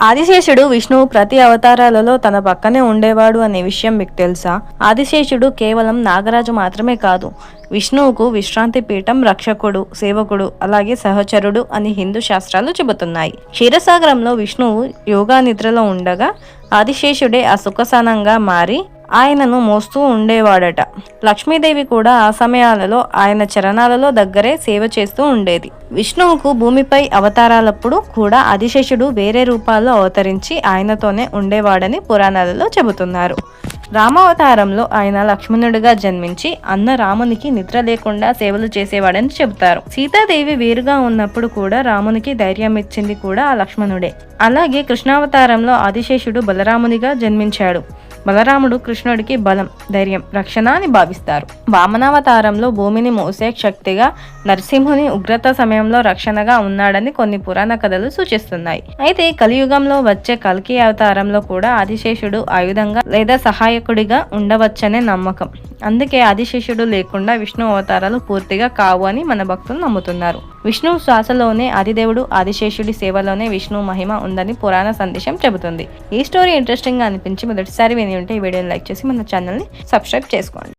ఆదిశేషుడు విష్ణువు ప్రతి అవతారాలలో తన పక్కనే ఉండేవాడు అనే విషయం మీకు తెలుసా? ఆదిశేషుడు కేవలం నాగరాజు మాత్రమే కాదు, విష్ణువుకు విశ్రాంతి పీఠం, రక్షకుడు, సేవకుడు, అలాగే సహచరుడు అని హిందూ శాస్త్రాలు చెబుతున్నాయి. క్షీరసాగరంలో విష్ణువు యోగా నిద్రలో ఉండగా ఆదిశేషుడే ఆ సుఖసనంగా మారి ఆయనను మోస్తూ ఉండేవాడట. లక్ష్మీదేవి కూడా ఆ సమయాలలో ఆయన చరణాలలో దగ్గరే సేవ చేస్తూ ఉండేది. విష్ణువుకు భూమిపై అవతారాలప్పుడు కూడా ఆదిశేషుడు వేరే రూపాల్లో అవతరించి ఆయనతోనే ఉండేవాడని పురాణాలలో చెబుతున్నారు. రామావతారంలో ఆయన లక్ష్మణుడిగా జన్మించి అన్న రామునికి నిద్ర లేకుండా సేవలు చేసేవాడని చెబుతారు. సీతాదేవి వేరుగా ఉన్నప్పుడు కూడా రామునికి ధైర్యం ఇచ్చింది కూడా ఆ లక్ష్మణుడే. అలాగే కృష్ణావతారంలో ఆదిశేషుడు బలరామునిగా జన్మించాడు. బలరాముడు కృష్ణుడికి బలం, ధైర్యం, రక్షణ అని భావిస్తారు. వామనావతారంలో భూమిని మోసే శక్తిగా, నరసింహుని ఉగ్రత సమయంలో రక్షణగా ఉన్నాడని కొన్ని పురాణ కథలు సూచిస్తున్నాయి. అయితే కలియుగంలో వచ్చే కల్కి అవతారంలో కూడా ఆదిశేషుడు ఆయుధంగా లేదా సహాయకుడిగా ఉండవచ్చనే నమ్మకం. అందుకే ఆదిశేషుడు లేకుండా విష్ణు అవతారాలు పూర్తిగా కావు అని మన భక్తులు నమ్ముతున్నారు. విష్ణు శ్వాసలోనే ఆదిదేవుడు, ఆదిశేషుడి సేవలోనే విష్ణు మహిమ ఉందని పురాణ సందేశం చెబుతుంది. ఈ స్టోరీ ఇంట్రెస్టింగ్ గా అనిపించి మొదటిసారి విని ఉంటే ఈ వీడియోని లైక్ చేసి మన ఛానల్ని సబ్స్క్రైబ్ చేసుకోండి.